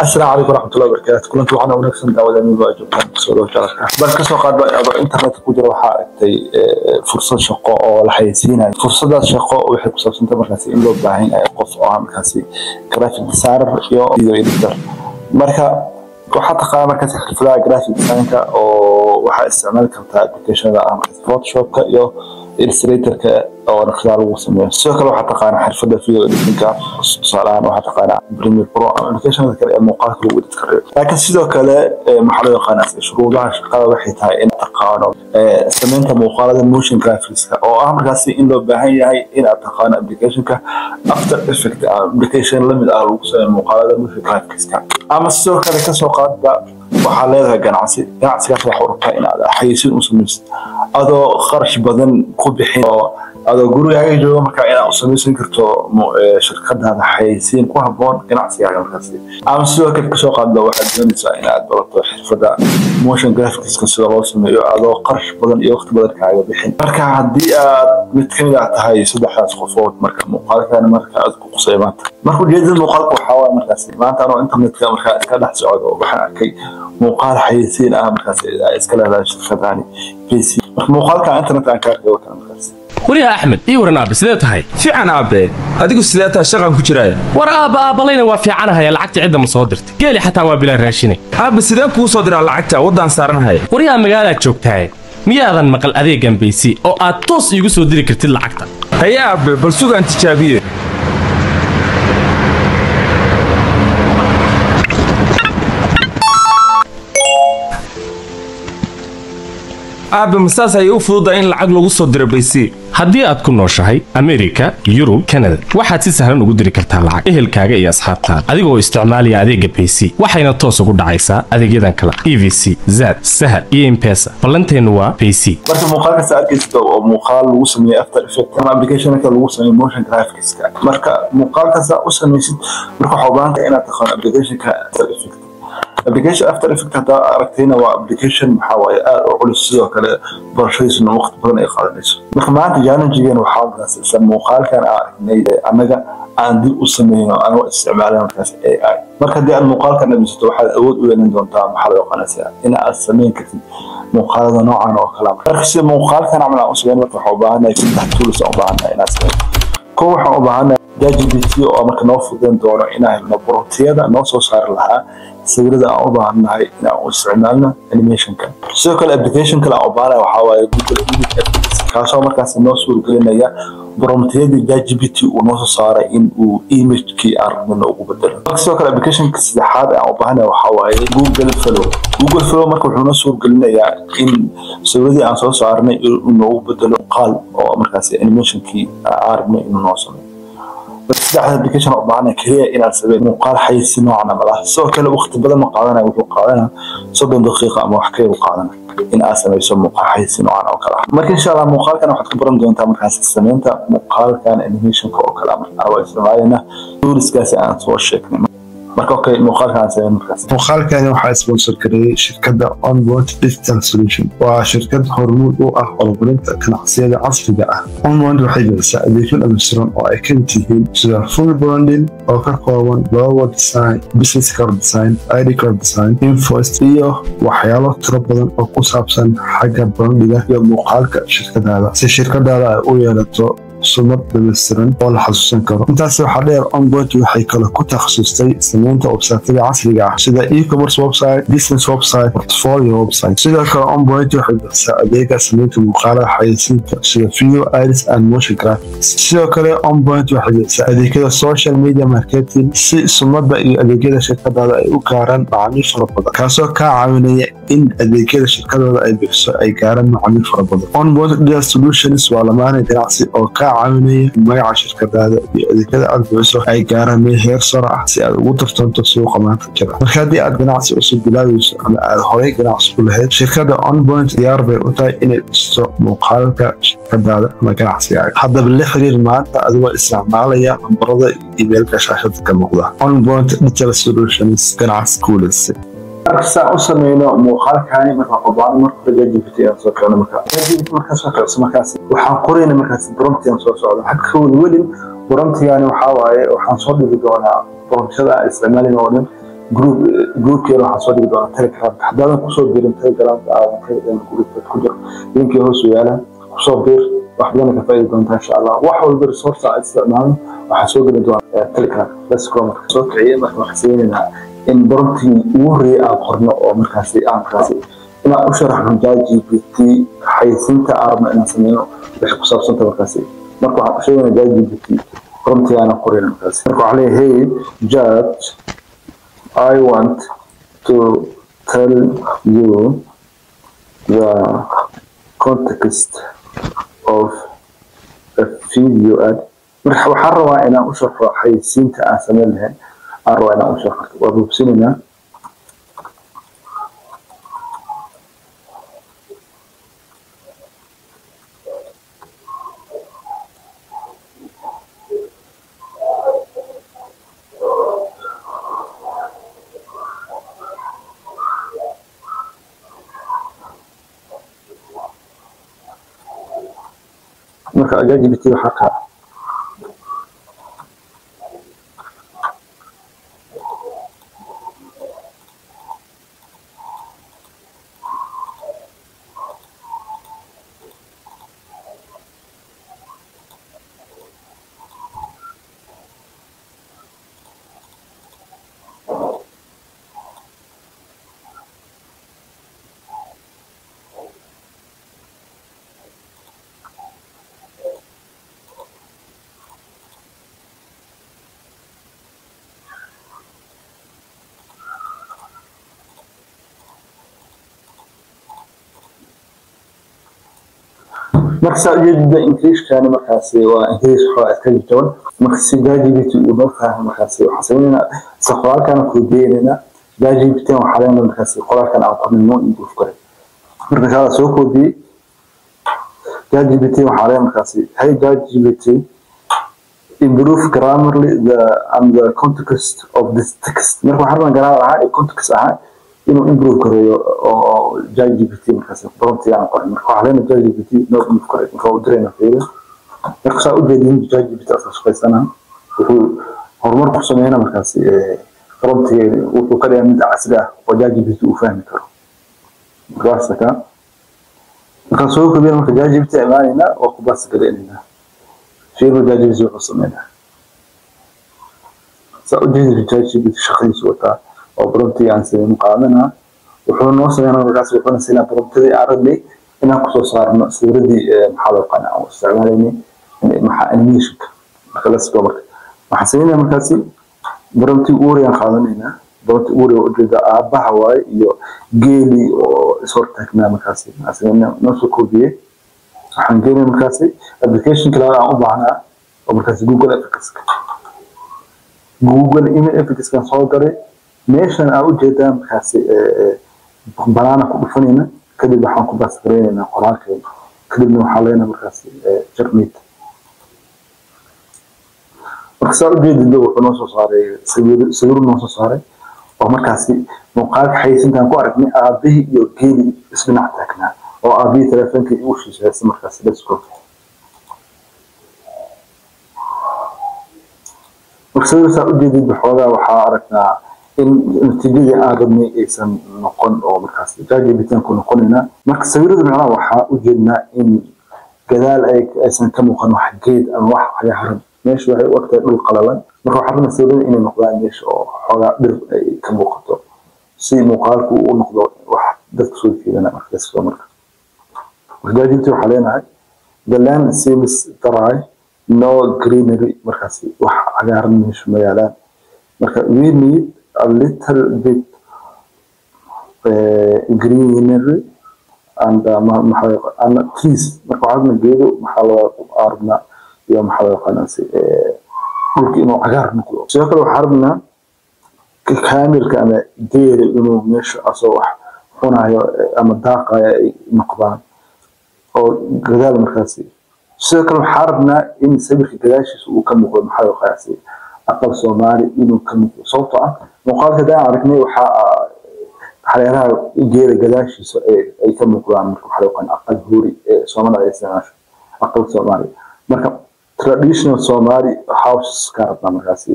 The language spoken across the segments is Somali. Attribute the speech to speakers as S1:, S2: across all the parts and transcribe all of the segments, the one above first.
S1: السلام عليكم ورحمة الله وبركاته. كلنت waxaan wanaagsan daawadaan waajiban soo jarka bal ka soo qaad baa internet ku jira waxa ay fursad shaqo oo la xayeysiinayo fursadaas shaqo waxay ku saabsan tahay markaas in loo baahan yahay qof oo markaas graphic designer iyo video editor marka waxa taqaan markaas xirfadaha graphic design-ka oo waxa isticmaali kartaa application-da Photoshop-ka iyo Illustrator-ka oo naqshad lagu sameeyo sidoo kale waxa taqaan xirfadda video editing-ka tusaalahan waxa taqaan Premiere Pro application-da kale ee muuqaalka lagu edit karo laakiin sidoo kale waxa loo yaqaan shuruudaha shaqada waxay tahay in taqaano sameynta muuqaalada motion graphics-ka oo markaas in loo baahan yahay in aad taqaan application-ka After Effects application lamid ah lagu sameeyo muuqaalada motion graphics-ka ama sidoo kale ka soo qaadba waxa leedahay ganacsigaas waxa uu rabaa in aad xayeysiin u sameysid adoo kharash badan ku bixin oo adoo gurigaaga jooga marka inaad u sameysan karto shirkadaada xayeysiin ku haboon ganacsigaaga markaas ama sidoo kale ka soo qaadba waxaad doonaysaa in aad barato xirfadda motion graphics sida loo sameeyo adoo kharash badan iyo waqti badan kaaga bixin marka haddii aad mid ka mid ah tahay saddexdaas qofood marka muuqaalkan marka aad ku qusaymaanta marka ujeedada muuqaalka waxa waa markaas maanta anoo internetka marka iska dhex socdo waxaan arkay muuqaal xayeysiin ah markaas iska leedahay shirkadani PC muuqaalka internet aan ka arkayo kan markaas
S2: وريها أحمد إيه ورنا أبي سيدات هاي
S3: في عنا أبي أديكو سيدات هالشغل كجراية
S2: ورا أبا لينا وافي عنها يا لعقت عدة مصادرت قالي حتى وابلا راشيني
S3: أبي سيدات كو صادر على لعقتها ودان صارنا هاي
S2: وريها مقالك شوكت هاي مياذا مقال أذي جنب سي أو أتوس يقصوا ديري كرتين لعقتها
S3: هيا أبي بلسوق أنت شابيه أبي مساس هي أفضل إن العقل وصل دربيسي
S2: haddii aad ku nooshahay America, Yurub, Canada waxaad si sahlan ugu diri kartaa lacag ehelkaaga iyo asxaabtaada adigoo isticmaalaya adeegga PC waxayna toos ugu dhacaysaa adeegyadan kala EVC, Zaad, Sahal iyo M-Pesa ballanteenu waa PC
S1: marka muuqaalka saarkiisa oo muuqaal lagu sameeyo After Effects ama application-ka lagu sameeyo motion graphics-ka marka muuqaalkaas u sameysid marka waxa u baahan tahay inaad taqaan application-ka After Effects application After Effects hada aragtayna waa application waxa waaye aad u culus sidoo kale barashadiisuna waqti badan ay qaadanayso marka maanta challenge-geena waxa markaas muuqaalkan aragnay anaga aan dib u sameeyno anoo isticmaalana markaas AI marka hadii aad muuqaalkan dhamisto waxaad awood u yeelan doontaa waxa loo yaqaan in aad sameyn kartid muuqaalada noocan oo kala marka si muuqaalkan amal aan u sameeyno waxa u baahanahay saddex tools oo baahanay inaad sameyno koow waxa u baahanahay ChatGPT oo marka noo fududeyn doono inaan promptiyada noo soo saar lahaa sawirada aan u baahanahay inaan u isticmaalno animation-ka sidoo kale application kale aan u baahanahay waxa waaye Google Image Assistant kaasoo markaas noo suurtagelinaya promptiyada ChatGPT uu noo soo saaray in uu image-kii aan rabno ugu bedelo sidoo kale application-ka saddexaad aan u baahanahay waxa waaye Google Flow marka wuxuu noo suurtagelinayaa in sawiradii aan soo saarnay uu noogu bedelo qaal oo markaas animation-kii aan rabno inuu noo sameeyo بس ده application oo baahan kaliya inaad sameeyso muuqaal xayeysiin noocan ama ah soo kale waqti badan ma qaadanayo wuxuu qaadanaa 30 daqiiqo ama wax kale uu qaadanaa in aad sameyso muuqaal xayeysiin noocan oo kale marka insha Allah muuqaalkan waxaad ka baran doontaa markaas sameynta muuqaalkan animation-ka oo kale ama isticmaalina toolskaas aan soo sheegnay marka okay muuqaalkan sameyn markaas
S4: muuqaalkan waxa sponsor gareeyay shirkadda Onboard Digital Solution waa shirkad hormuud u ah horumarinta ganacsiyada casriga ah Onboard waxay bixisaa adeegyo dhammaystiran oo ay ka mid yihiin sida full branding oo ka kooban logo design, business card design, ID card design, invoice iyo waxyaalo tiro badan oo ku saabsan xagga brandinga iyo muuqaalka shirkadaada si shirkadaada ay u yeelato sumad dhammaystiran oo la xasuusan karo intaas waxa dheer Onboard waxay kala ku takhasustay sameynta website-yada casriga ah sida e-commerce website, business website, portfolio website sidoo kale Onboard waxay bixisaa adeegga sameynta muuqaalada xayeysiinta sida video edits and motion graphics sidoo kale Onboard waxay bixisaa adeegyada social media marketing si sumada iyo adeegyada shirkadaada ay u gaaraan macaamiil fara badan kaasoo ka caawinaya in adeegyada shirkadooda ay bixiso ay gaaraan macaamiil fara badan Onboard Digital Solutions waa lamaane ganacsi oo ka caawinaya magaca shirkadaada iyo adeegyada aad bixiso ay gaaraan meel heer sare ah si aad ugu tartanto suuqa maanta jira marka haddii aad ganacsi cusub bilaabayso ama aad horey ganacsi u lahayd shirkadda Onboard diyaar bay u tahay inay dhisto muuqaalka shirkadaada ama ganacsigaaga haddaba la xiriir maanta adigoo isticmaalaya lambarada emailka shaashada ka muuqda Onboard Digital Solutions ganacsi guuleysta
S1: أكثر أسمينا مخالكاني مثل قبان مركز ChatGPT أنصار كنا ChatGPT مركز فكرة مكاسب وحنقرين مكاسب برمتي أنصار صعود حكوا الولين برمتي يعني وحاوي وحنصور فيديونا برمتي هذا استعمالي نورين جروب كيلو حصل لي دون تليجرام حدانا كوسو بيرن تليجرام كان جروب كجر لينكي هو سؤاله كوسو بير وحدانا كفايد دون ان شاء الله وحول بالريسورس على استعمال وحسوق دون تليجرام بس كروم صوت عيب ما حسينا ان برنتي وري اقرنا او مركاسي انا اشرح من جي بي تي حيثنت ارمى ان سمينو بخ كسبسنت مركاسي marka waxa sheegay JGPT runtii aan qorin markaas marka waxa leeyahay hey judge I want to tell you the context of a video ad marka waxa rabaa inaan u sharxo xayisiinta aan sameyn lahayn aan rabaa inaan u sharxo waa bubsinina marka JGPT waxa ka marka jidda English kana markaasi waa English xoo iska jaban marka si JGPT uu noo fahmo markaasi waxa sameeyna saxwalkan ku deena JGPT waxa leena markaasi qoraalkan aan qornimo inuu fukray marka kala soo koodi JGPT waxa leena markaasi hey JGPT improve grammarly the context of this text marka waxa rabaa garaar context inuu improve karayo oo JGPT markaas runtii aan qorin marka waxa leena JGPT noo improve karayo oo direena fiiro marka saa u jeedin JGPT asaas qaysana wuxuu horumar ku sameeyna markaas runtii wuxuu ka dhigay mid casri ah oo JGPT uu fahmi karo marka soo koobiyo marka JGPT imaanayna oo ku baas gareynayna fiiro JGPT wuxuu sameeyna saa u jeedin JGPT shaqadiisu wata oo runtii aan sameeyay muqaadana wuxuu noo sameeyay markaas wuxuu sinaa runtii aragay inaan ku soo saarno sawirradii maxaa qana oo isticmaalayni maxaa animation marka la soo marka waxa sameeyay markaas runtii uuriyaan qaadanayna runtii uuriyo ujeeda aabaha waay iyo geeli oo isoo taagnaa markaas asagana noo soo koobiyay waxaan geeyay markaas application kale aan u baahnaa oo markaas Google email application soo garay meeshan aan u jeedaa markaasi banaana ku dhufanayna kadib waxaan ku baas gareynaa qoraalkeena kadibna waxa leena markaasi jarmid marka u jeedida wuxuu noo soo saaray sawir noo soo saaray oo markaasi muuqaalka xayeysiintan ku aragnay aabihii iyo geeli isbinac taagnaa oo aabihii telefoonka uu shiishay markaasi desktop marka sawirka u jeedida waxaa aragnaa in natiijadii aan rabnay aysan noqon oo markaas JGPT ku noqonayna marka sawirada macnaha waxa u jeednaa in gadaal aysan ka muuqan wax geed ama wax cagaaran meesha waxay u waqti dhul qalalan marka waxa rabnaa sawirada inay noqdaan meesha oo xogaa dhir ay ka muuqato si muuqaalku uu noqdo wax dadka soo fiirina markaas marka JGPT waxa leenahay the land seems dry no greenery markaas wax cagaaran meesha ma yaalaan marka we need a little bit greenery and trees marka waxaadna geedo maxaa loo arabnaa iyo maxaa loo qanasi dhulka inuu cagaar noqdo sidoo kale waxaa rabnaa kaamilka ama geeda inuu meesha asoo wax cunayo ama daaqaya ay noqdaan oo gadaal markaasi sidoo kale waxaa rabnaa in sawirka gadaashiisa uu ka muuqdo maxaa loo qanasi aqal Soomaali inuu ka muuqdo sababtoo ah muuqaalka daan aragnay waxa xaleeraha geeda gadaashiisa ay ka muuqdaan marka waxa loo qaan aqal huuri Soomaaliya ay isticmaasho aqal Soomaali marka traditional Somali houses ka rabna markaasi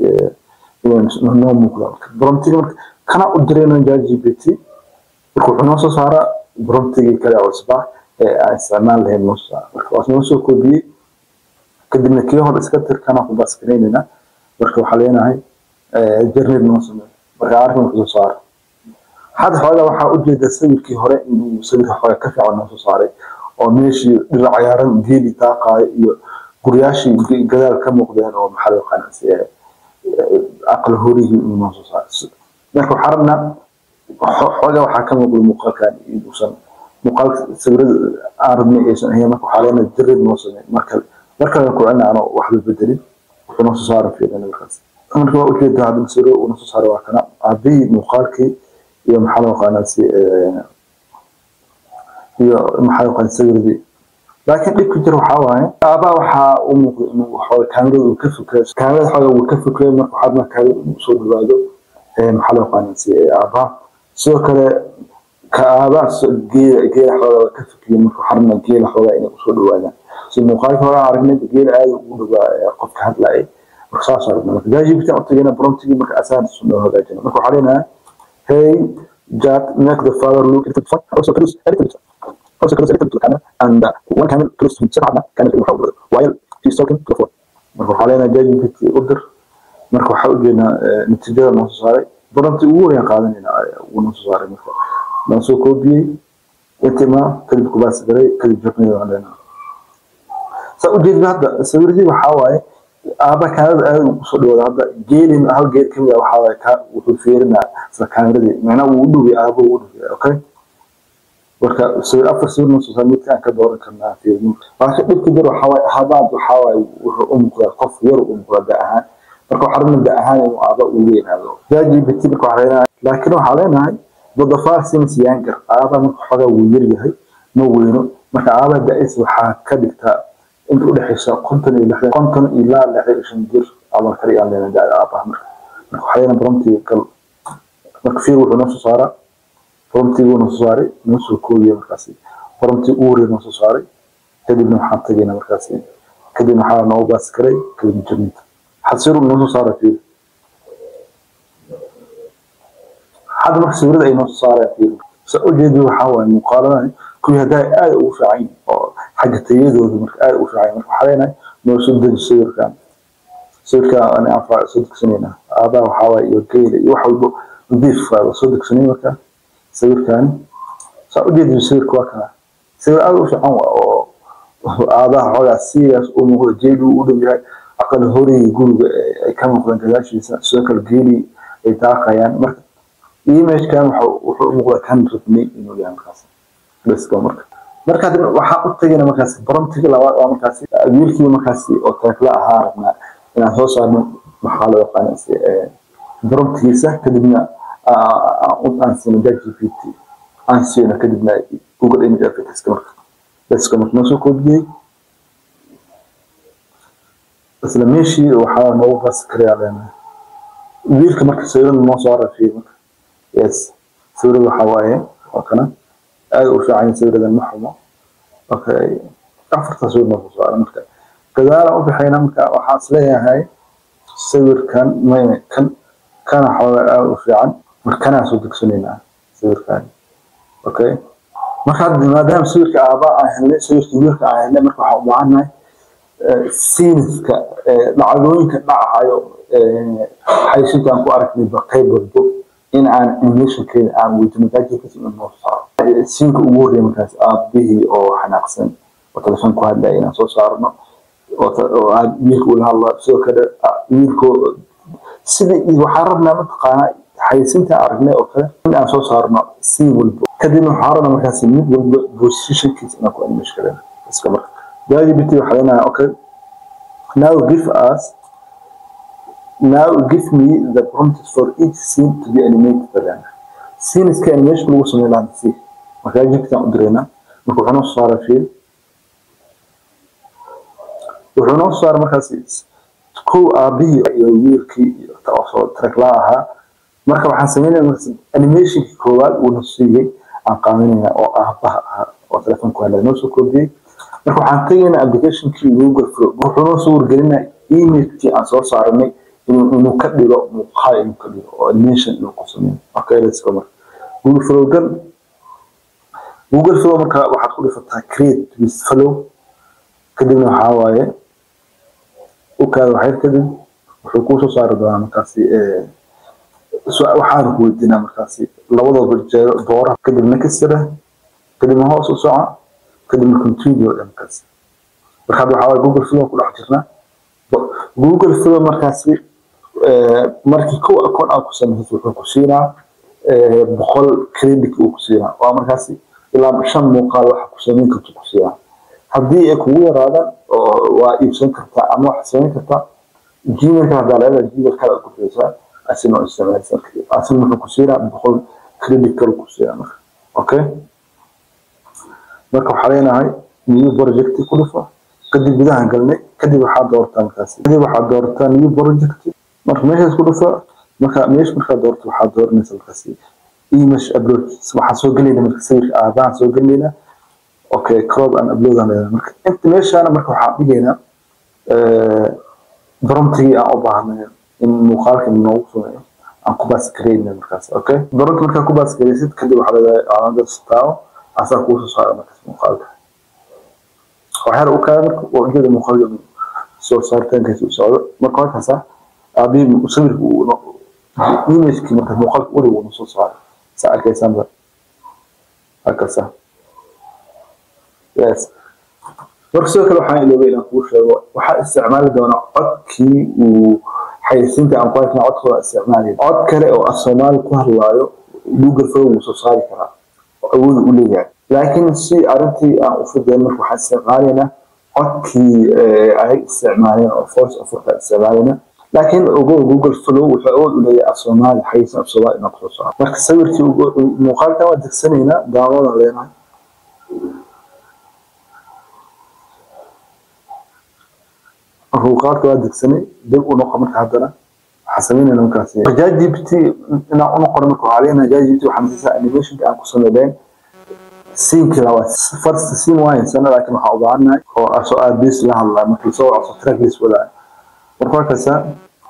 S1: noo muuqda promptiga marka kana u dirayna ChatGPT wuxuu noo soo saaraa promptigii kale cusba ee aan isticmaal lahayn noo soo marka waa noo soo koobiyey kadibna kii hore iska tirkana ku baskanaynayna marka waxaa leenahay jarnid noo sameeyo marka arkin ku soo saaro hada xoogaa waxaa u jeeda sawirkii hore inuu sawirka xoogaa ka fiican noo soo saaray oo meeshii dhinac cagaaran geeli daaqaay iyo guryaashii gadaal ka muuqdeen oo maxaa loo qanacsi aqal horigii inuu noo soo saaray marka waxaa rabnaa xoogaa waxaa ka muuqda muuqaalkan inuusan muuqaalka sawirada aan rabnay aysan ahayn marka waxaa leenahay jarnid noo sameeyo marka ku celina ano wax la bedelin wuxuu noo soo saara fiilan markaas marka waa ujeedaa hadda sawiro uu noo soo saaray waa kana aabihii muuqaalkii iyo maxaa loo qanacsi iyo maxaa loo qanacsi sawiradii laakiin dhibka jir waxaa waaye aabaa waxaa u muuqda inuu xoogaa kaamirada uu ka fokeeyo kaamirada xoogaa uu ka fokeeyo marka waxaad markaa inuu soo dhawaado maxaa loo qanacsi aabaa sidoo kale ka aabaa geela xoogaa ka fokeeyo marka waxaa rabnaa geela xoogaa inay usoo dhawaadaan si muuqaalka hore aragnay geela aad ugu dhawaa qofka hadlaayay marka saas aragnaa marka ChatGPT u tagayna promptigii marka asaas soo hagaajina marka waxaa leenahay hey Jack make the father look at the fuck also close a little bit to the camera and one camera close to him camera while he's talking to the phone marka waxaa leenahay ChatGPT u dir marka waxaa u jeednaa natiijada noo soo saaray prompti ugu weyn qaadanayna uu noo soo saaray marka noo soo koobiyey intima kadib ku baas garay kadib jabnay aan leenahay ujeedada hadda sawiradii waxaa waaye aaba kaanada aad u soo dhawaada hadda geelin hal geed ka mid ah waxaa waaye ka wuxuu fiirinaa isla kaamiradii macnaha uu u dhoway aaba uu u dhoway okay marka sawir afar sawir noo soo saar midkaan ka dooran karnaa fiirin laakiin dhibka jir waxaa waaye habaad waxaa waaye wuxuu u muuqdaa qof yar u muuqdaa da ahaan marka waxaa rabnaa da ahaan inuu aaba u weynaado ChatGPT marka waxaa leenahay laakiin waxaa leenahay dadafaar sims yaangar aaba marka xoogaa wuu yar yahay ma weyno marka aaba da-is waxaa ka dhigtaa inta u dhaxaysa 50 ilaa 60 jir ama kale aan leeyahay aabbaha marka waxayna promptiga kal marka fiir wuxuu noo soo saaraa promptiga noo soo saaray noo soo koobiyo markaas promptiga uu noo soo saaray kadibna waxaan tagaynaa markaas kadibna waxaa noo baas karay kadib jarnid xasiru noo soo saaray fiir hada marka sawirada ay noo soo saaray fiir ujeedadu waxaa waaye muuqaaladan kuwii hadday aad ugu fiican oo xagga tayadooda marka aad u fiican marka waxaa leenahay noo soo deji sawirkan aan anfaa soo degsanayna aabaa waxaa waaye iyo geela iyo wax walba nadiif ah soo degsanay marka sawirkan saa ujeedadu sawirka waa kana sawir aad u fiican oo aabaa xoogaa serious u muuqda geelu u dhow yahay aqal horey guriga ay ka muuqdaan gadaashiisa sidoo kale geeli ay daaqayaan marka image-kan wuxuu u muuqdaa kan rabnay inuu yahay markaas bas marka waxaa u tagayna markaas promptiga labaad oo markaas wiilkii markaas oo taakla ahaa rabnaa inaan soo saarno maxaa loo qanacsi promptigiisa kadibna aan siino ChatGPT aan siino kadibna Google Image Architect marka bas marka noo soo koobiyey isla meeshii waxaa noo baas kareeyana wiilka marka sawirada noo soo rafay marka yes sawirada waxaa waaye oo kana aad u fiican sawiradan ma xumo okay afarta sawir noo soo saaray marka gadaal u bixayna marka waxaan isleeyahay sawirkan kana xoogaa aad u fiican marka kana soo degsanayna sawirkan okay marka maadaama sawirka aabaa aan helnay sawirka wiilka aan helnay marka waxaan u baahanahay sceneska dhacdooyinka dhacayo xaysiinkan ku aragnay qayb walbo in aan animation-keeda aan weydiino ChatGPT inuu noo saaro siinka ugu horreeya markaas aabihii oo xanaaqsan oo telefoon ku hadlaya inaan soo saarno oo aad wiilka ula hadlaa sidoo kale wiilko sidii waxaan rabnaa mataqaanaa xaysiinta aragnay oo kale in aan soo saarno siin walbo kadibna waxaan rabnaa markaas mid walba positionkiisa inaan ku animation karayno iska marka ChatGPT waxaa leenahay okay now give me the prompts for each scene to be animated scene is animation lagu sameeyo laan si marka jigta u direena marka wuxuu noo saaray fiil wuxuu noo saaray markaas ku aabihi iyo wiilkii iyo taasoo trackla ahaa marka waxaan sameeynaa animation koowaad uu noo siiyay aan qaadanayna oo aabaha oo telefoon ku hadlay noo soo koobiyay marka waxaan tagaynaa application-kii Google Flow wuxuu noo soo wargelinaa image-kii aan soo saarnay إنه كله مقهى إنه كله أو animation إنه قصني أوكي let's go جوجل فلو مركا واحد تقول فتح create with فلو كدنا حواي وكذا واحد كده وحكوسه صار ده مركاسي سؤال وحارب ودينا مركاسي لوضع بالدورة كدنا كسره كدنا هو ساعة كدنا كنتريبيو مركاسي بخدوا حواي جوجل فلو كل حجرنا جوجل فلو مركاسي markii kow akoon aad ku samaysid wuxuu ku siinaa 100 credit uu ku siinaa waa markaasi ilaa 5 muuqaal waxa ku samayn karto ku siinaa haddii ay kugu yaraadaan waa iibsan kartaa ama wax samayn kartaa gmailka haddaa leedahay gmail kale ku fiirsaa asinoo isticmaalaysan asin wuxuu ku siinaa 100 credit kale ku siinaa marka okay marka waxaa leenahay new project ku dhufo kadib gudaha galnay kadib waxaa doortaa markaasi kadib waxaa doortaa new project marka meesha ku dhufo marka meesha marka doorto waxaa dooranaysaa markaasi image upload waxa soo galeyna marka sawirka aadaan soo galeyna okay crop and upload aan leeyahay marka inta meeshaana marka waxaa dhigaynaa promptigi aan u baahnayn in muuqaalka noogu sameeyo aan ku baas gareynaa markaas okay prompt marka ku baas gareysid kadib waxaa leedahay aan dastaa asaa ku soo saara markaas muuqaalka waxaan u kaaga oo inta muuqaalka soo saartaan ka soo socdo marka halkaas أبي مصور إيميج كي مثلا مخالف أولي ونصوص هذا سأل كيسان ذا هكذا يس مركزك لو حين لو بينا كوش وحق استعمال دون أكي وحيثين كأنقايتنا أدخل استعمالي أد كلا أو الصومال كهرلايو جوجل فلو ونصوص هذا كلا أول أولي يعني لكن الشيء أردتي أفضل دائما وحق استعمالنا أكي أي استعمالنا أو فورس أفضل استعمالنا لكن جوجل فلو وحاول إلى الصومال حيث الصومال نقصه لكن سويتي مقالة ودك سنينا دعوة علينا هو قالت ودك سنة دب ونقمت هذا حسبين أنا مكاسي جاي جبتي أنا نقرمك علينا جاي جبتي وحمسة أنيميشن كأن قصنا بين سين كلاوات فرست سين واين سنة لكن حاضر عنا هو أسوأ بيس لها الله مثل صور أو تراك بيس ولا markaasa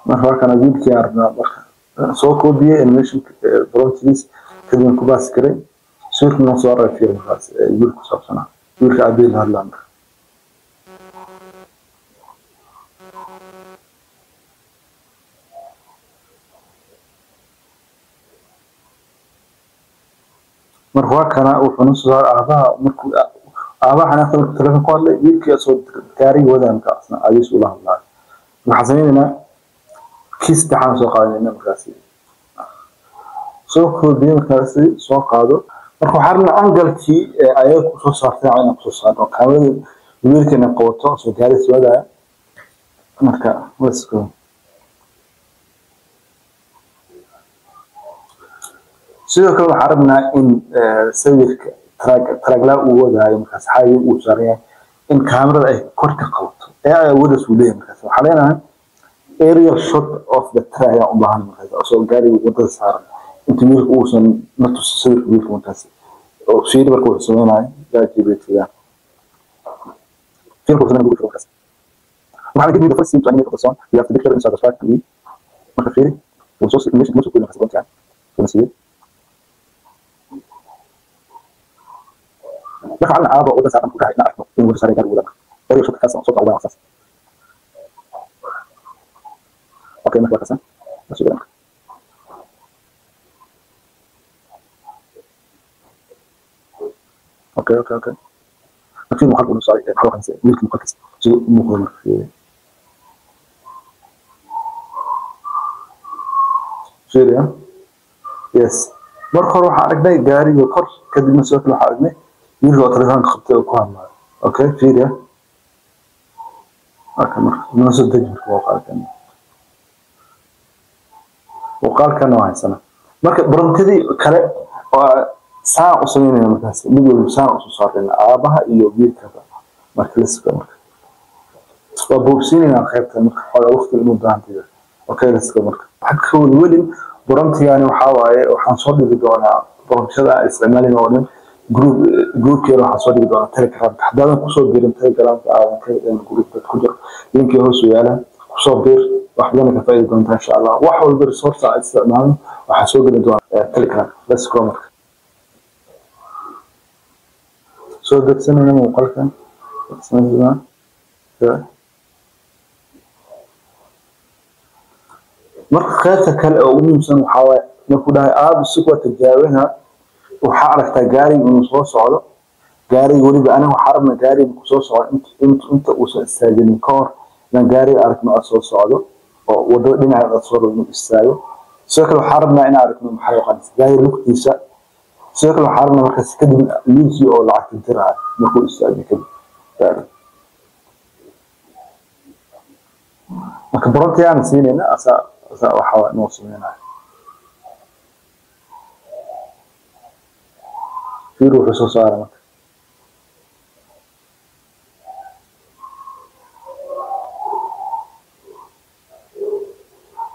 S1: marka kana wiilkii arna marka soo koobiyay animation prompts kadib ku baas garay sawirka noo soo raafiyay markaas wiilku saabsanaa wiilka abeel hadlaan marka kana wuxuu noo soo aabaha markuu aabaha xanaaqada telefoon ku hadlay wiilkii soo gaari wadaanka asna ayuu soo hadlaa maxasanina kiis taxan soo qaadayna markaasi soo koobiyay markaasi soo qaado marka waxaana angalkii ayay ku soo saartay ayna ku soo saarto kaamada wiilkana qowto soo gaari soo marka wasco sidoo kale waxaan rabnaa in sawirka track la uu wadaayo markaas xayay uu saaraya in kaamirada ay kor ka qabato ay wada suuleeyeen markaas waxa leenahay aerial shot of the track oo baahan markaas soo gaari wadada saaran inta wiilku uu san natus sawirka wiilku markaas oo sheey markuu uu sameeyay gaajibtiga fiilku sanad uu focus waxaan gidin the first scene to animate the song you have to picture inside the track marka fiiri uu soo animation ku leeyahay sababta كنسي نفعل عابا وده ساعة نفكها نعرف إنه مدرسة رجال ولا طريقة شوط كاسة صوت أوضاع أساس أوكي مثل كاسة بس يبقى أوكي في محل ونص حلقة خمسة ملك مقدس زو مقرر شيريا يس مرخر روح عرقنا جاري وقر كذي مسوي روح عرقنا يرجع تلفون خبطة وكان أوكي شيريا أوكي مرخر نص الدجل وقال كان وقال كان واحد سنة مركب برمتدي كلا ساعة أصلين من المكاس بيقول ساعة أصلين أباها يوبيل كذا مركز كمرك وبوسيني أنا خيبت مرك حول وقت المدة كذا أوكي لسه كمرك حق هو الولي برمت يعني وحاوي وحنصور لي بدونا برمت هذا استعمالي نوعين جروب كيلو حنصور لي بدونا تليجرام حدانا كسر بيرم تليجرام كان جروب كجر يمكن هو سؤاله صبر وحدنا كفاية كنت إن شاء الله وحول بالريسورس على استعماله وحسوق الدوام تلك بس كومر سو ده سنة أنا موقعك سنة زمان مرة خيرتك هلا أقوم سنة وحاول نقول هاي السكوة تجاوبها وحارك تجاري من صوص على جاري يقولي بأنا وحرمنا جاري بصوص على أنت أستاذني كار لأن جاري أعرف ما صوص على ودنا على الصور من السايو سكر حرمنا أنا أعرف من محيقان جاري لقتيسا سكر حرمنا مركز كده ليجي أو العقل ترى نقول أستاذني كده ما كبرت يعني سنين أسا وحاول نوصل هنا في روح صار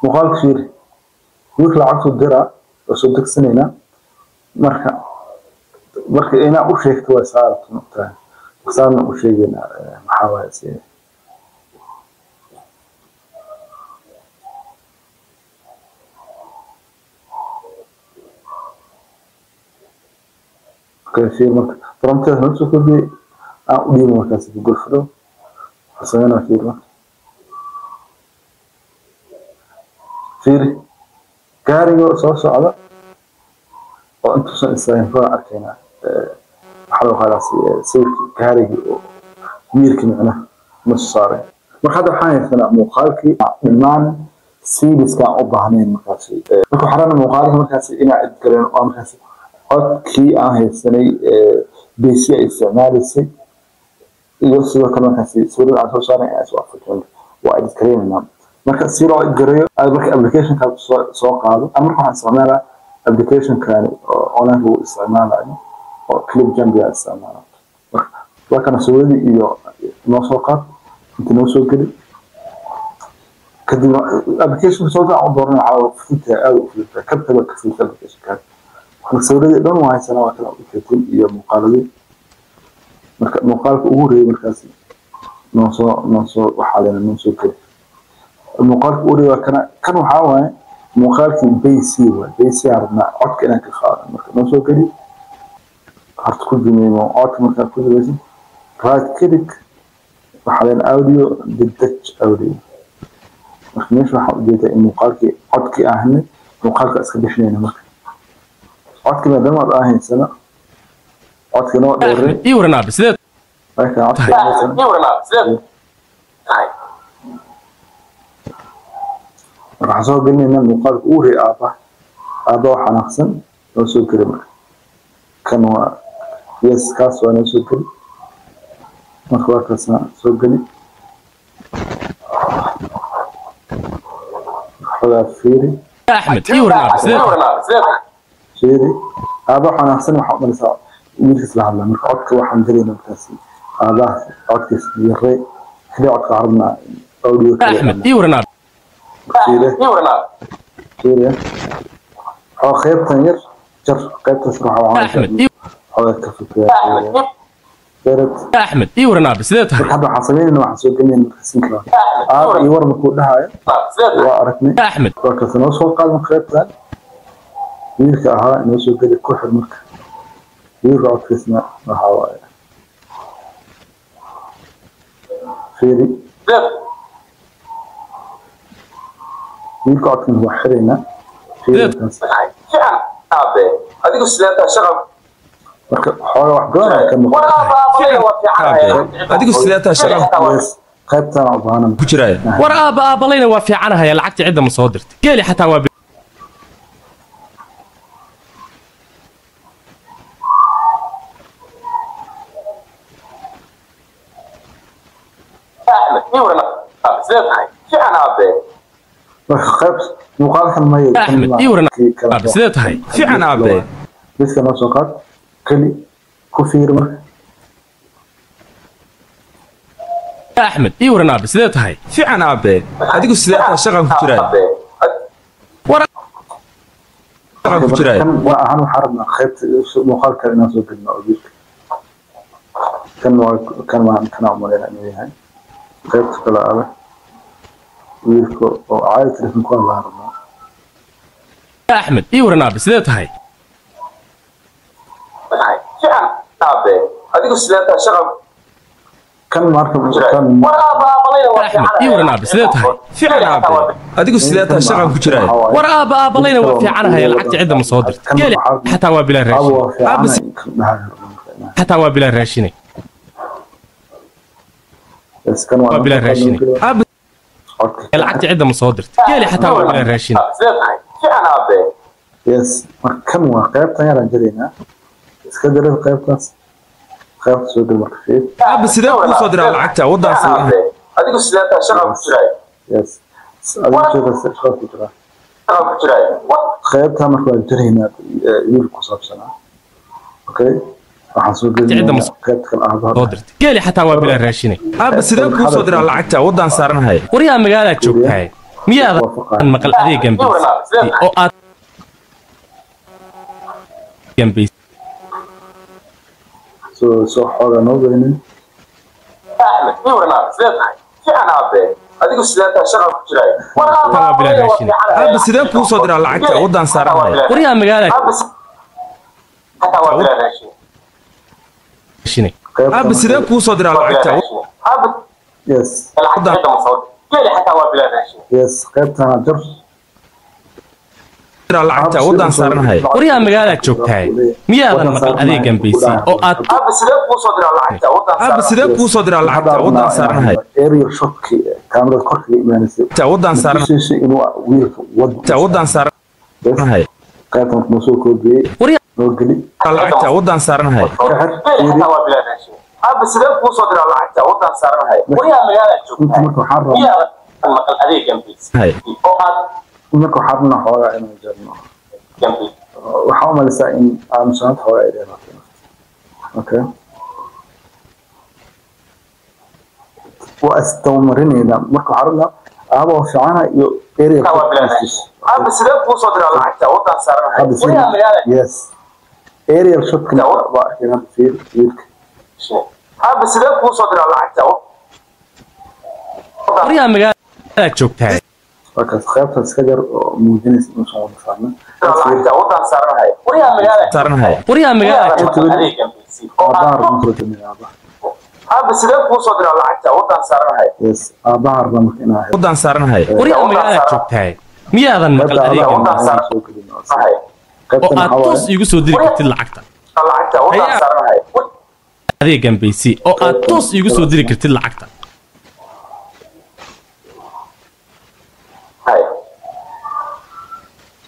S1: مخالف كثير يطلع عكسه الدرع وصدق سنينة مركا أنا أشيك توا صارت نقطة صارنا أشيكنا محاولة سيئة كثير مركا فرمت نفسه كذي أقولي مركز في الغرفة حسنا كثير مركا فيري كاريو صوص على وأنتم سنستعين فا أركينا حلو خلاص سير كاريو ميرك معنا مش صار ما حدا حاين ثنا مخالكي بالمعنى سيدس كان أبهنين مكاسي لكن حرنا مخالك مكاسي إنا أذكرين أو مكاسي أكي هاي السنة بيسي استعمال السي يوصل كمان مكاسي سوري على صوص أنا أسوأ فكرة وأذكرين النام marka si loo gareeyo marka application ka soo qaado ama marka waxaan isticmaalaa application kan online lagu isticmaalayo oo clip jambia isticmaalayo marka nasawadi iyo noo soo qaad inta noo soo geli kadib application soo qaad oo doorna waxa fiita aad u fiita kabtaba ka fiita application kan nasawadi dhan waa haysanaa waa kala fiitin iyo muuqaaladii marka muuqaalka ugu horeeyay markaas noo soo waxa leena noo soo geli المقالك أوري وكان كانوا حاوي مقالك بيسي عرضنا عدك إنك الخارج نوصل كده هرت كل جميع عدك مكان كل بيسي رايت كليك وحاليا أوديو بالدتش أوديو مش راح أوديو المقالك عدك أهني مقالك أسكبشني أنا مكان عدك ما دام أهني سنة عدك نوع دوري
S2: يورنا بسيط
S1: لكن عدك يورنا بسيط راح أصور بيني إن المقال أوري أبا وحنحسن لو سوي كلمة كانوا يس كاس وأنا سوي كلمة مخبار كاسنا سوي كلمة خذ فيري
S2: أحمد يورنا
S1: فيري أبا وحنحسن وحمل سوا ميكس لعبنا من عدك وحمدرين الكاسي أبا عدك يري كده عدك عرضنا أوديو
S2: أحمد يورنا
S1: كيريا أو خيب تنير جر خيب تسرح
S2: أحمد
S1: أو كفك
S2: أحمد يورنا بسيطها
S1: حبة حصلين إنه حسوا جميع المكسين كلام يور مكود لها وأركني
S2: أحمد
S1: وكسر نوصل قال من خيب تان يرجع هلا نوصل قال كل حد مرك يرجع كسمة هواء فيري يقعد مبحرنا هذيك السلالة شغل حوالي واحد كم
S3: هذيك السلالة شغل
S1: قيبتها عضانا
S3: كجراي
S2: ورا بالينا وافي عنها يا لعقتي عده مصادرت قالي حتى هو
S5: احمد يورنا زين شو انا
S1: خبز مقالك الميت
S2: أحمد يورنا بسيط هاي
S3: في عنا عبد
S1: بس كان سوقات كلي كثير مرة
S2: أحمد يورنا بسيط هاي
S3: في عنا عبد هذيك السلالة شغل كجراي
S2: ورا
S3: شغل كجراي
S1: وأهم حربنا خيبت مقالك الناس وكلنا أبيك كان عمرنا أني هاي خيبت كلا أبا ويلكو وعايز تلفون كون الله ربنا
S2: يا احمد اي ورنابي سيدات هاي
S5: fiican aabe adigu sideeta shaqo
S1: كان ماركب كان
S2: يا احمد اي ورنابي سيدات هاي
S3: fiican aabe adigu sideetaa shaqan ku jiraa
S2: war aabalayna waa fiicanahay lacagta cidda ma soo dirta geeli xataa waa bilaa raashin xataa waa bilaa raashinay
S1: بس كان
S2: waa bilaa raashinay lacagta cidda ma soo dirta geeli xataa waa bilaa raashinay
S5: fiican aabe
S1: يس كان واقعتها يا رجلنا اسكدر قيبتاس قيبت سوق المركفيت
S3: aabe sidee kuu soo diraa lacagta waddaas
S5: adigu sideeta shaqo ku jiraa
S1: يس adigu sida shaqo ku jira
S5: shaqo ku jiraa
S1: قيبتها marka waa jirayna wiilku saabsana okay waxaan soo gelin qaybta kale
S2: soo
S1: ahad
S2: dirta geeli xataa waa bilaa raashinay
S3: aabe sidee kuu soo diraa lacagta waddaan saaranahay
S2: waryaa magaalaad joogtahay miyaadan maqal adeegan oo aad
S1: soo xooga noo gelinin
S5: Ahmed ii warnaa sideetahay fiican aabe adigu sideeta shaqo ku jiraa
S2: waa bilaa raashinay
S3: aabe sidee kuu soo diraa lacagta waddaan saaranahay
S2: waryaa magaalaad
S5: hataa waa bilaa raashinay
S3: aabe sidee kuu soo diraa lacagta
S5: aabe
S1: yes
S5: lacagta ma soo geeli hataa waa bilaa raashinay
S1: yes qaybtana jar
S3: diraa lacagta waddaan saaranahay
S2: waryaa magaalaad joogtahay miyaadan maqal adeegan bc oo aad
S5: aabe sidee kuu soo diraa lacagta
S3: aabe sidee kuu soo diraa lacagta waddaan saaranahay
S1: area shock kaamirada korka imaanaysa
S3: waddaan saaranahay
S1: inuu wiilka
S3: waddaan saaranahay
S1: qaybtan kuma soo koobiyey noo geli
S3: lacagta waddaan saaranahay
S5: aabe sidee kuu soo diraa lacagta waddaan saaranahay waryaa magaalaad
S1: inta
S5: joogtahay
S1: marka waxaan rabaa
S5: miyaadan maqal adeegan bc oo aad
S1: marka waxaan rabnaa xoogaa inaan jarno waxaan u malaysaa in aamusanaanta xoogaa ay dheeraato okay waa isdabamarinayna marka waxaan rabnaa aaboo fiicana iyo area
S5: aabe sidee kuu soo diraa lacagta waddaan saaranahay waryaa magaalaad
S1: yes area shotkana waa arkeen hadda fiir wiilka
S5: aabe sidee kuu soo diraa lacagta
S2: waryaa magaalaad joogtahay
S1: markaas qaybta iska jar oo muujinaysa inuusan wada saarna
S5: lacagta waddaan saaranahay waryaa magaalaad
S3: saaranahay
S2: waryaa magaalaad
S5: adeegan bc oo
S1: aabaha
S5: aad
S1: rabna soo gelnay aabaha
S5: aabe sidee kuu soo diraa lacagta waddaan saaranahay
S1: yes aabaha rabna marka inaa ahayd
S3: waddaan saaranahay
S2: waryaa magaalaad joogtahay miyaadan maqal adeegan bc
S1: soo gelin
S2: oo
S1: qaybtan
S2: aad toos iigu soo diri kartid lacagta
S5: lacagta waddaan saaranahay
S2: adeegan bc oo aad toos iigu soo diri kartid lacagta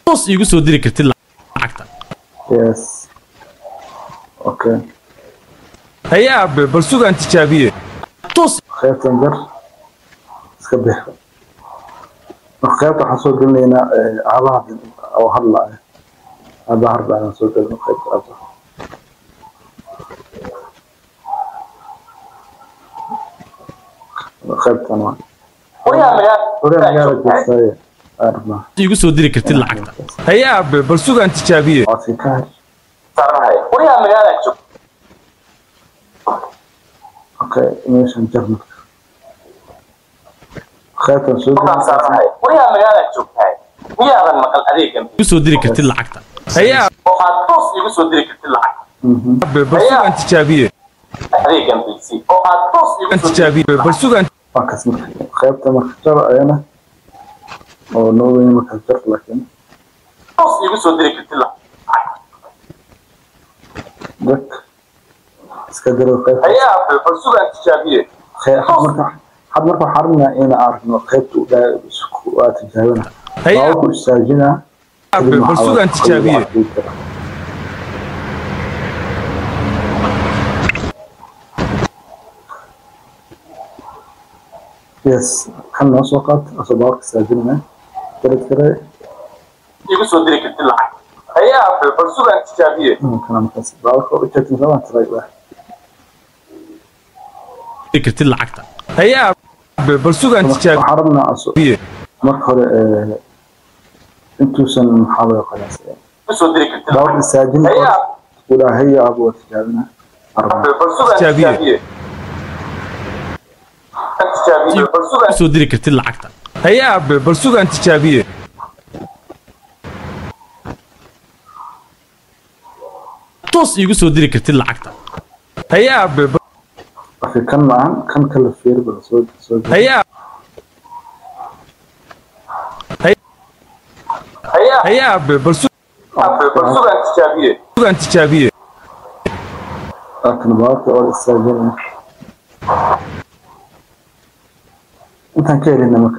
S2: toos iigu soo diri kartid lacagta
S1: yes okay
S3: haye aabe bal sugaan tijaabiye
S2: toos
S1: qaybtan jar iska bix marka qaybta waxaan soo gelinaynaa aabaha oo hadlaya aabaha rabaa inaan soo gelino qaybta aabaha qaybtan waa
S5: waryaa
S1: magaala joogtaaye aan rabnaa
S2: iigu soo diri kartid lacagta
S3: haye aabe bal sugaan tijaabiye
S1: waasi ka har
S5: saaranahay waryaa magaalaad joogtahay
S1: okay meeshan jar marka qaybtan soo
S5: waddaan saaranahay waryaa magaalaad joogtahay miyaadan maqal adeegan bc
S2: iigu soo diri kartid lacagta
S3: haye
S5: oo aad toos iigu soo diri kartid lacagta
S3: aabe bal sugaan tijaabiye
S5: adeegan bc oo aad toos iigu soo
S3: tijaabiye bal sugaan
S1: markaas marka qaybta marka jar ayana oo noo weyn markaas jar laakiin
S5: toos iigu soo diri kartid lacagta
S1: dak iska jaro qaybta
S5: haye aabe bal sugaan tijaabiye
S1: had marka waxaan rabnaa in aan aragno qaybta waa tijaabina
S3: haye
S1: waa ku istaajinaa
S3: aabe bal sugaan tijaabiye
S1: yes kan noo soo qaat asoo baawarka istaajinaya jarad kale
S5: iigu soo diri kartid lacagta haye aabe bal sugaan tijaabiye
S1: kana markaas baawarka u jeedin sabaan tiray waa
S2: diri kartid lacagta
S3: haye aabe bal sugaan tijaabiye
S1: waxaan rabnaa marka hore intuusan maxaa loo qalaas
S5: iigu soo diri kartid
S1: baawarka istaajin ilaahay abu waa tijaabina
S5: aabe bal sugaan tijaabiye
S2: soo diri kartid lacagta
S3: هيا أبي بلسوق أنت تجابيه
S2: toos iigu soo diri kartid lacagta
S3: هيا أبي
S1: أخي كان معان كان كلف فير بالصوت
S3: هيا هيا أبي بلسوق أنت تجابيه
S1: لكن بارك أول السجن أنت كيري إنك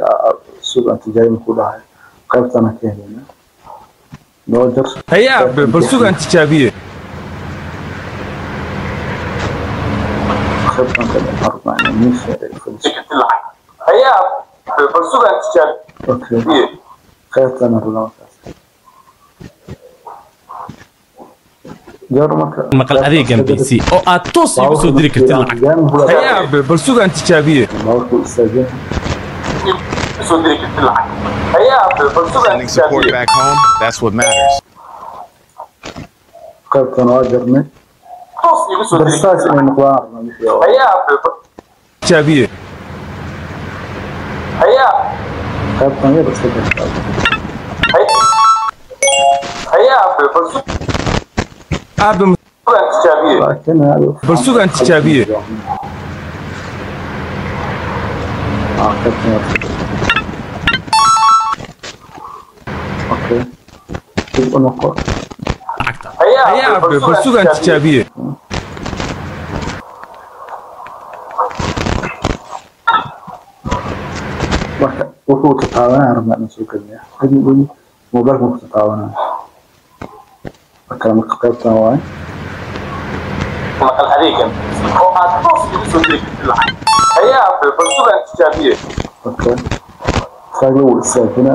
S1: السوق أنت جاي مقولها قلت أنا كيري نوجر
S3: هيا أبي بلسوق أنت تجابيه
S1: خلت أنت الأرض يعني مش
S5: هيا بلسوق أنت
S1: أوكي خلت أنا رلوك
S2: maqal adeegan bc oo aad toos iigu soo diri kartid lacagta
S3: هيا أبي بلسوق أنت تجابيه
S6: Sending support back home, that's what matters.
S1: قلت أنا واجرني بس إني نقوار
S3: تجابيه
S1: قلت أنا بس
S3: أبي
S1: لكن هذا
S3: بلسوق أنت تجابيه
S1: اوكي تبقى نقطة
S2: lacagta
S3: هيا أبي بلسوق أنت تجابيه
S1: wuxuu taqaabanaa rabnaa inaan soo gelnaa hadii uu mobilka ku taqaabanaa marka marka qaybtan waay
S5: maqal adeegan oo aad toos ugu soo diri kartid lacag haya bal sugan tijaabiye
S1: okay sayo uu isaajina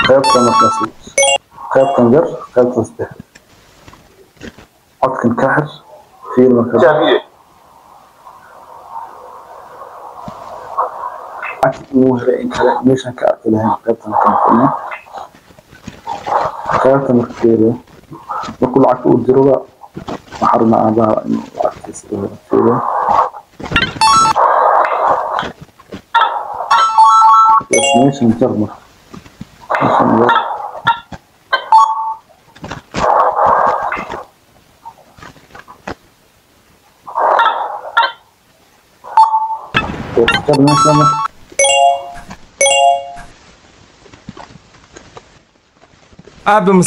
S1: qaybtan markaas qaybtan jar qaybtan saddex codkan ka xir fiir marka
S5: tijaabiye
S1: in kale meeshan ka arki lahayn qaybtan kan filna qaybtan markeeda markuu lacagta u diro waxaa rabnaa aabaha inuu lacagtiisa u helo fiiriyo meeshan jar marka meeshan jar jar meeshan marka
S3: أبي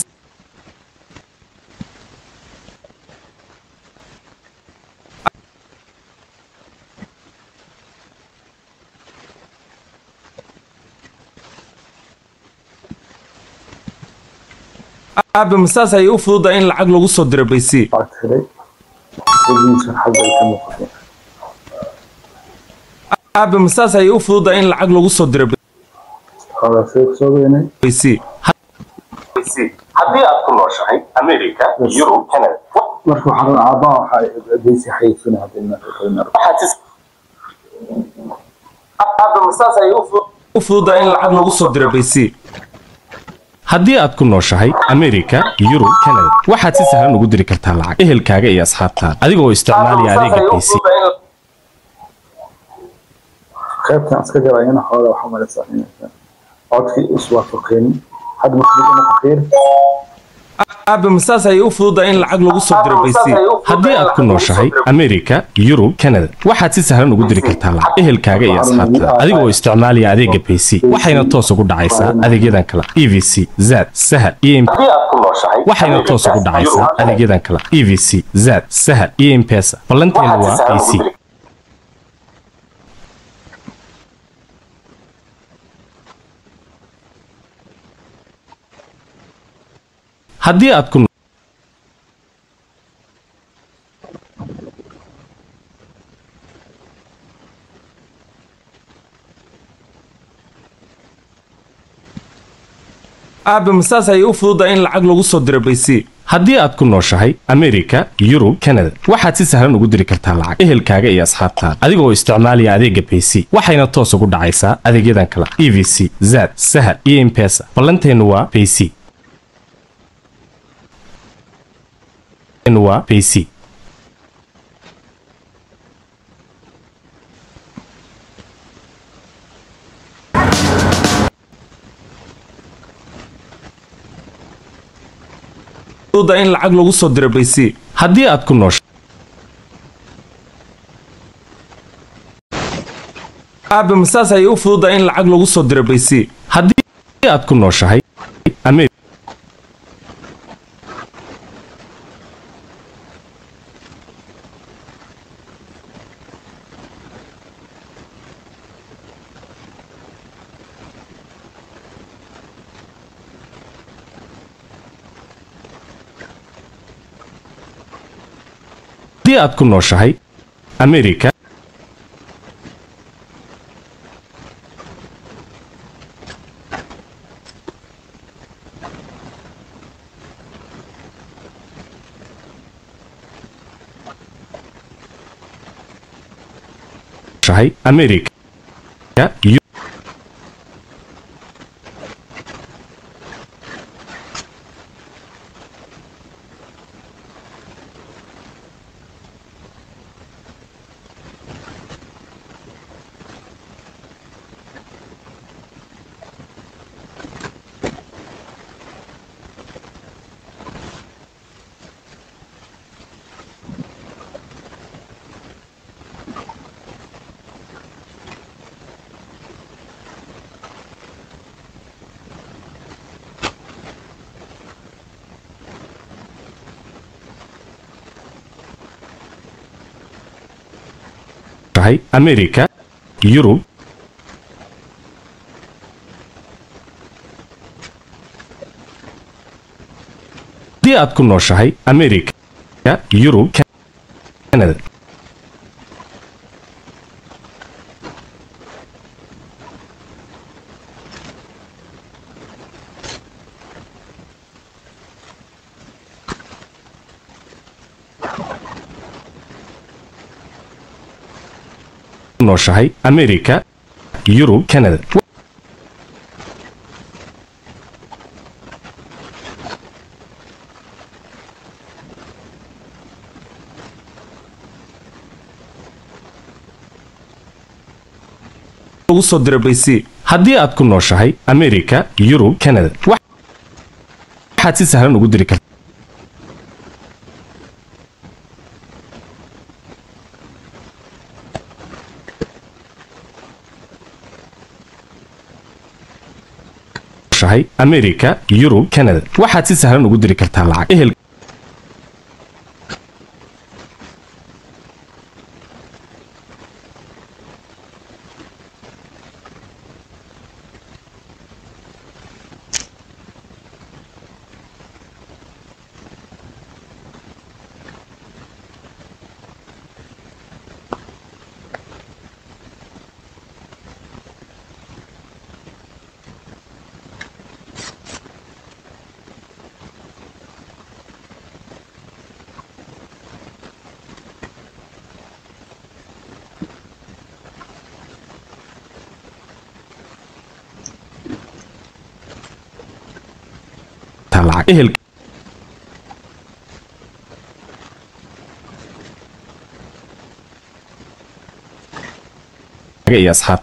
S3: أبي مساس أي أفضل إن العقل وصل دربيسي
S1: lacagta helay wadiisa xagga ay ka muuqato
S3: أبي مساس أي أفضل إن العقل وصل دربيسي
S1: خلاص soo weynay
S5: haddii aad ku nooshahay America, Yurub, Canada
S1: marka waxaan rabaa aabaha waxa deysay xayfina hadii marka kalena
S5: aad masaas ay
S3: أفضل إن العقل وصل دربيسي
S2: haddii aad ku nooshahay Amerika, Yurub, Canada waxaad si sahlan ugu diri kartaa lacag ehelkaaga iyo asxaabtaada adigoo isticmaalaya adeega PC
S1: qaybtan iska jarayna xoola waxa malaysaa inay codkii iswaafaqeen had markii uu noqon
S3: أبي مساس أي أفضل إن العقل وصل دربيسي
S2: haddii aad ku nooshahay Amerika, Yurub, Canada waxaad si sahlan ugu diri kartaa lacag ehelkaaga iyo asxaabtaada adigoo isticmaalaya adeega PC waxayna toos ugu dhacaysaa adeegyadan kala EVC, Zad, Sahal iyo
S5: haddii aad ku nooshahay
S2: waxayna toos ugu dhacaysaa adeegyadan kala EVC, Zad, Sahal iyo M-Pesa ballanteenu waa PC haddii aad ku
S3: أبي مساس أي أفضل إن العقل وصل دربيسي
S2: haddii aad ku nooshahay Amerika, Yurub, Canada waxaad si sahlan ugu diri kartaa lacag ehelkaaga iyo asxaabtaada adigoo isticmaalaya adeega PC waxayna toos ugu dhacaysaa adeegyadan kala EVC, Zad, Sahal iyo M-Pesa ballanteenu waa PC waa PC
S3: fududa in lacag lagu soo diro baysi
S2: haddii aad ku nooshahay
S3: aabe masaas ay u fududa in lacag lagu soo diro baysi
S2: haddii aad ku nooshahay America haddii aad ku nooshahay America America America Europe haddii aad ku nooshahay America Europe Canada nooshahay America Europe Canada
S3: lagu soo diro baysi
S2: haddii aad ku nooshahay America Europe Canada waxaad si sahlan ugu diri kartaa America Europe Canada waxaad si sahlan ugu diri kartaa lacag ehel ehel iyo asxaab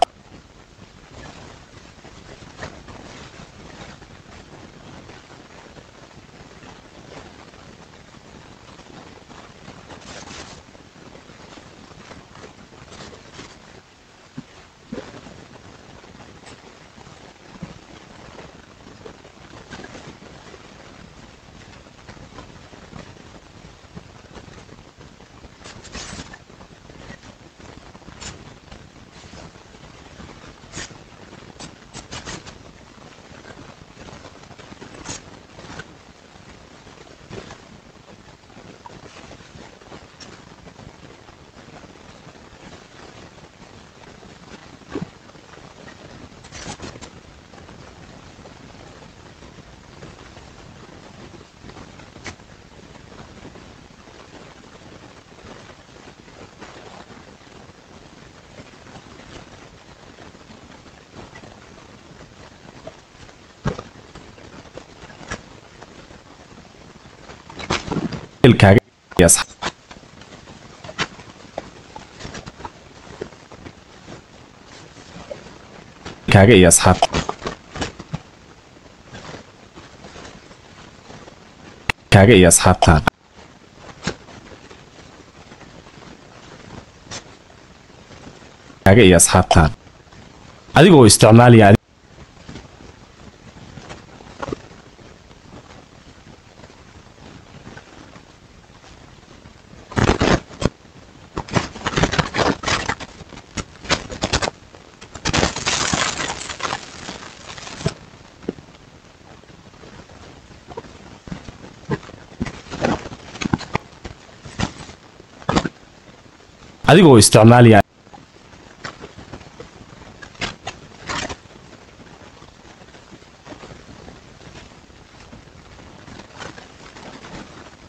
S2: ehelkaaga iyo asxaab kaaga iyo asxaabtaada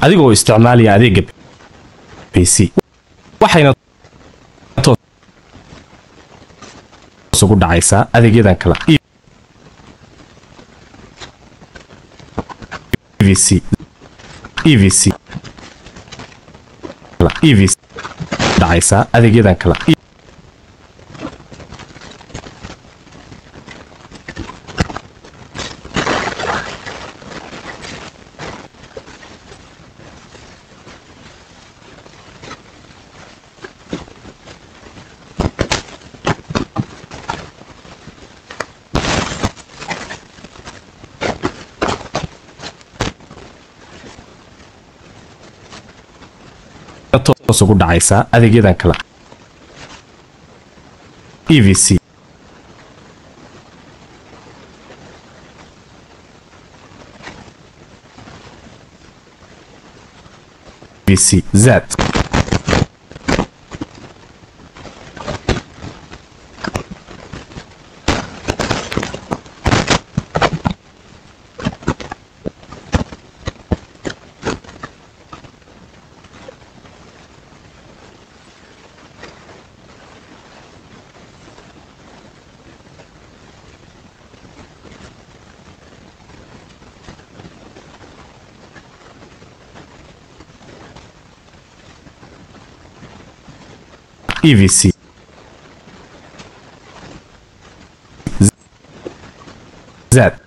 S2: adigoo isticmaalaya adeega PC waxayna toos ugu dhacaysaa adeegyadan kale EVC dhacaysaa adeegyadan kale toos ugu dhacaysaa adeegyadan kale EVC Zad EVC Zad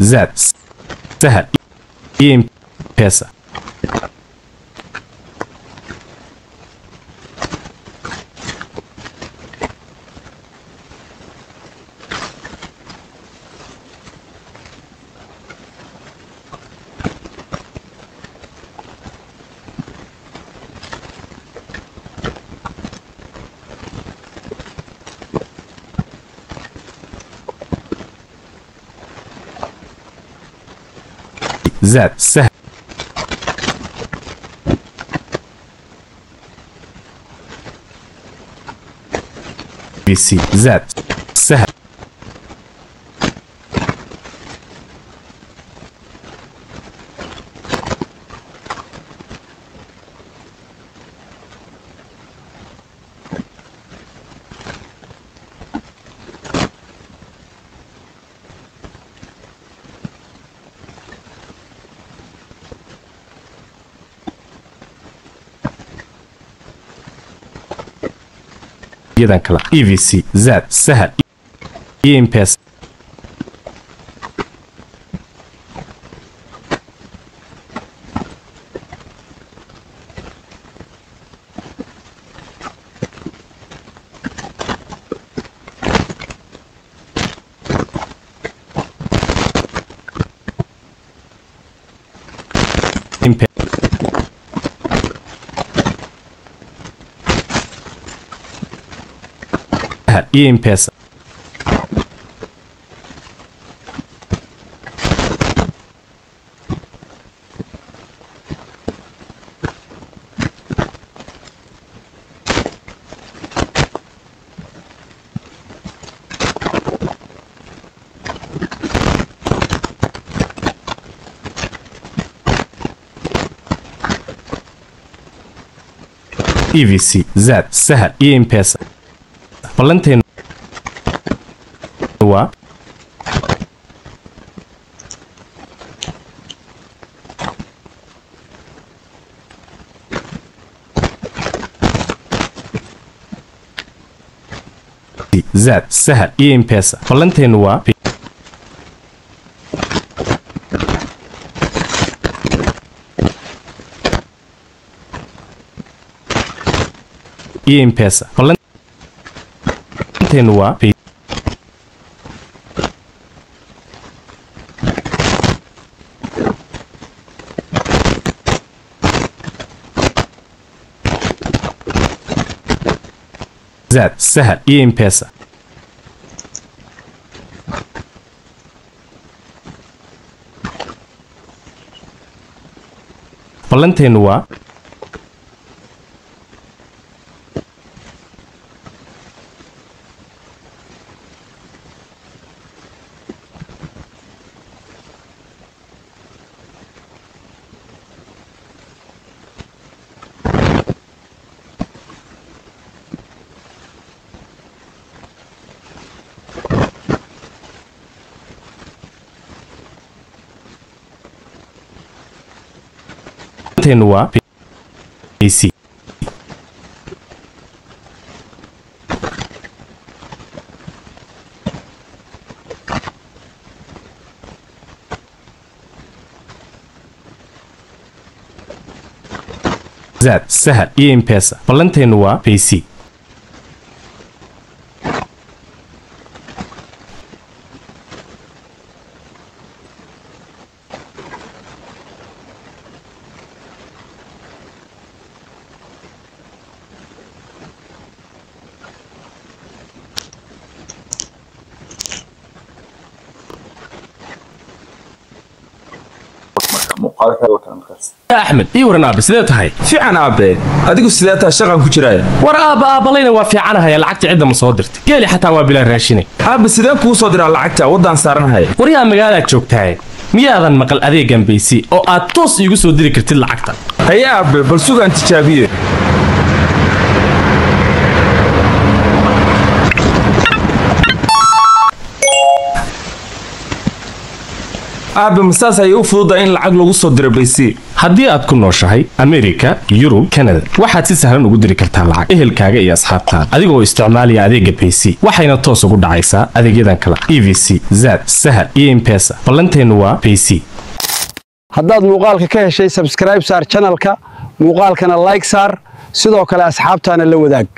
S2: Zad سهل M-Pesa زاد سهل BC زاد سهل يدان كلا EVC زاد سهل M-Pesa M-Pesa EVC زاد سهل M-Pesa بلنتين هو Zaad, Sahal iyo M-Pesa. Ballanteenu waa M-Pesa. Ballanteenu waa Zaad, Sahal iyo M-Pesa. Ballanteenu waa PC. Zaad, Sahal iyo M-Pesa. Ballanteenu waa PC. Ahmed, iyo waran aabe sidee tahay?
S3: fiican aabe, adigu sidee tahay shaqan ku jiray?
S2: War aabalayna waa fiicanahay lacagta cidda ma soo dirtay. Geeli xataa waa bilaa raashinay.
S3: Aabe sidee kuu soo diraa lacagta wadaan saaranahay?
S2: War yaa magaalada joogtahay. Miyaadan maqal adeegan PC oo aad toos iigu soo diri kartid lacagta?
S3: Haye aabe, bal sugaan tijaabiye. aabe masaas ay u fududahay in lacag lagu soo diro PC.
S2: Haddii aad ku nooshahay America, Yurub, Canada, waxaad si sahlan ugu diri kartaa lacag ehelkaaga iyo asxaabtaada adigoo isticmaalaya adeega PC. Waxayna toos ugu dhacaysaa adeegyadan kala EVC, Zaad, Sahal iyo M-Pesa. Ballanteenu waa PC.
S7: haddaad muuqaalka ka heshay subscribe saar channelka muuqaalkana like saar sidoo kale asxaabtaana la wadaag